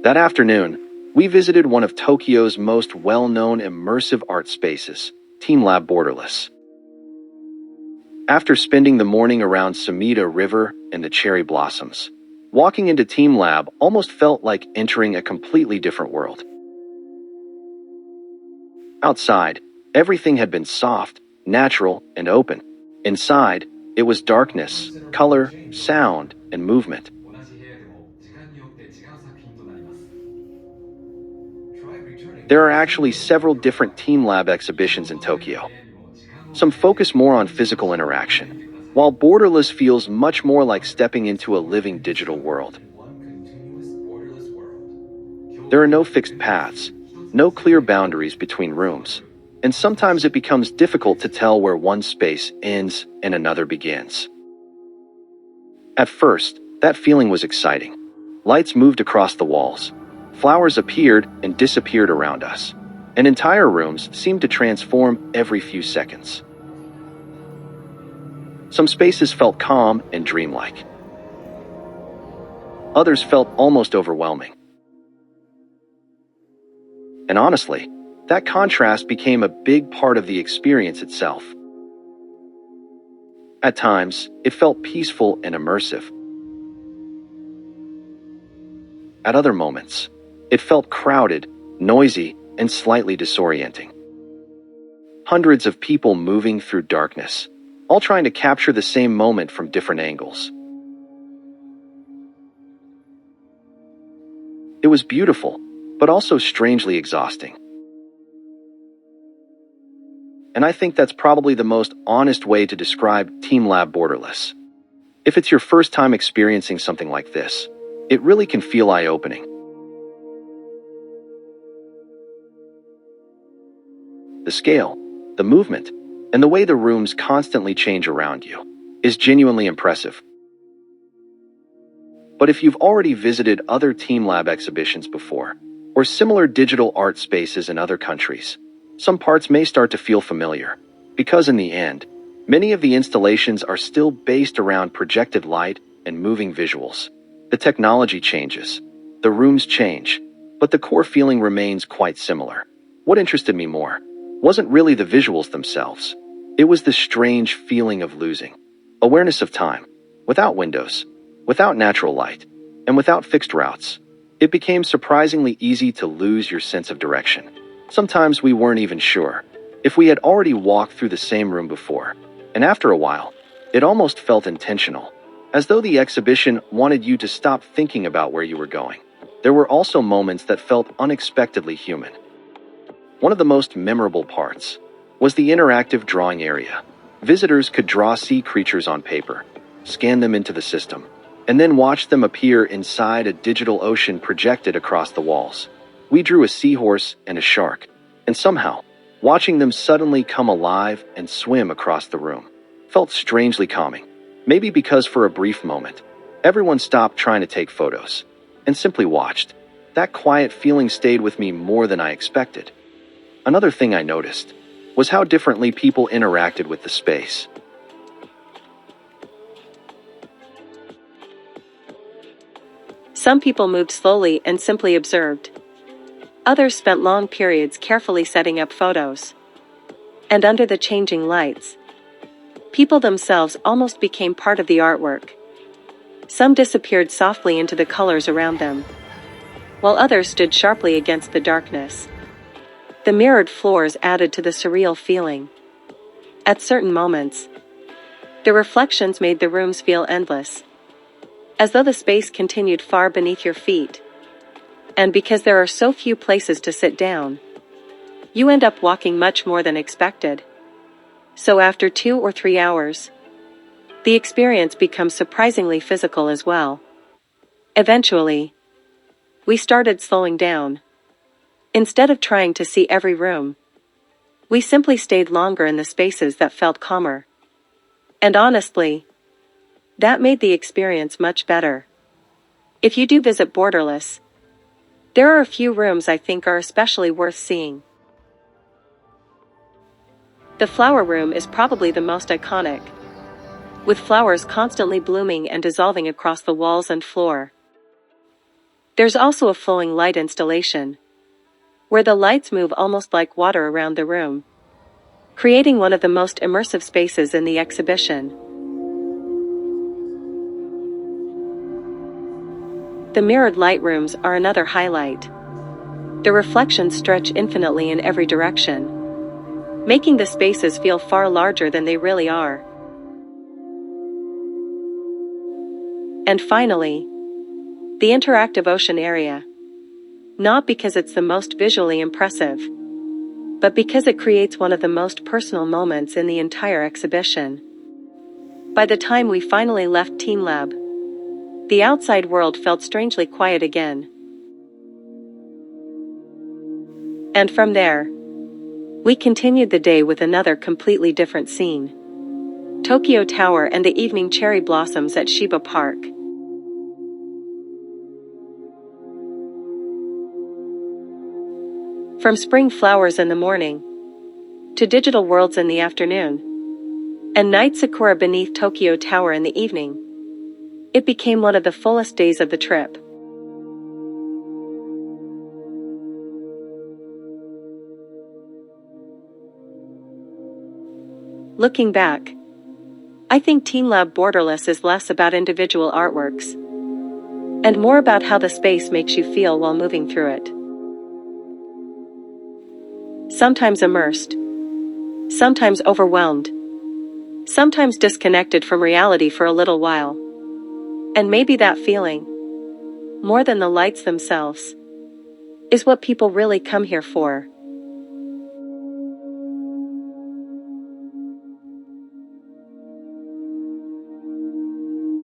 That afternoon, we visited one of Tokyo's most well-known immersive art spaces, teamLab Borderless. After spending the morning around Sumida River and the cherry blossoms, walking into teamLab almost felt like entering a completely different world. Outside, everything had been soft, natural, and open. Inside, it was darkness, color, sound, and movement. There are actually several different teamLab exhibitions in Tokyo. Some focus more on physical interaction, while Borderless feels much more like stepping into a living digital world. There are no fixed paths, no clear boundaries between rooms, and sometimes it becomes difficult to tell where one space ends and another begins. At first, that feeling was exciting. Lights moved across the walls. Flowers appeared and disappeared around us, and entire rooms seemed to transform every few seconds. Some spaces felt calm and dreamlike. Others felt almost overwhelming. And honestly, that contrast became a big part of the experience itself. At times, it felt peaceful and immersive. At other moments, it felt crowded, noisy, and slightly disorienting. Hundreds of people moving through darkness, all trying to capture the same moment from different angles. It was beautiful, but also strangely exhausting. And I think that's probably the most honest way to describe teamLab Borderless. If it's your first time experiencing something like this, it really can feel eye-opening. The scale, the movement, and the way the rooms constantly change around you is genuinely impressive. But if you've already visited other teamLab exhibitions before, or similar digital art spaces in other countries, some parts may start to feel familiar, because in the end, many of the installations are still based around projected light and moving visuals. The technology changes, the rooms change, but the core feeling remains quite similar. What interested me more wasn't really the visuals themselves. It was the strange feeling of losing awareness of time, without windows, without natural light, and without fixed routes. It became surprisingly easy to lose your sense of direction. Sometimes we weren't even sure if we had already walked through the same room before, and after a while, it almost felt intentional, as though the exhibition wanted you to stop thinking about where you were going. There were also moments that felt unexpectedly human. One of the most memorable parts was the interactive drawing area. Visitors could draw sea creatures on paper, scan them into the system, and then watch them appear inside a digital ocean projected across the walls. We drew a seahorse and a shark, and somehow, watching them suddenly come alive and swim across the room felt strangely calming. Maybe because for a brief moment, everyone stopped trying to take photos and simply watched. That quiet feeling stayed with me more than I expected. Another thing I noticed was how differently people interacted with the space. Some people moved slowly and simply observed. Others spent long periods carefully setting up photos. And under the changing lights, people themselves almost became part of the artwork. Some disappeared softly into the colors around them, while others stood sharply against the darkness. The mirrored floors added to the surreal feeling. At certain moments, the reflections made the rooms feel endless, as though the space continued far beneath your feet. And because there are so few places to sit down, you end up walking much more than expected. So after 2 or 3 hours, the experience becomes surprisingly physical as well. Eventually, we started slowing down. Instead of trying to see every room, we simply stayed longer in the spaces that felt calmer. And honestly, that made the experience much better. If you do visit Borderless, there are a few rooms I think are especially worth seeing. The flower room is probably the most iconic, with flowers constantly blooming and dissolving across the walls and floor. There's also a flowing light installation, where the lights move almost like water around the room, creating one of the most immersive spaces in the exhibition. The mirrored light rooms are another highlight. The reflections stretch infinitely in every direction, making the spaces feel far larger than they really are. And finally, the interactive ocean area. Not because it's the most visually impressive, but because it creates one of the most personal moments in the entire exhibition. By the time we finally left teamLab, the outside world felt strangely quiet again. And from there, we continued the day with another completely different scene. Tokyo Tower and the evening cherry blossoms at Shiba Park. From spring flowers in the morning, to digital worlds in the afternoon, and night sakura beneath Tokyo Tower in the evening, it became one of the fullest days of the trip. Looking back, I think teamLab Borderless is less about individual artworks, and more about how the space makes you feel while moving through it. Sometimes immersed, sometimes overwhelmed, sometimes disconnected from reality for a little while. And maybe that feeling, more than the lights themselves, is what people really come here for.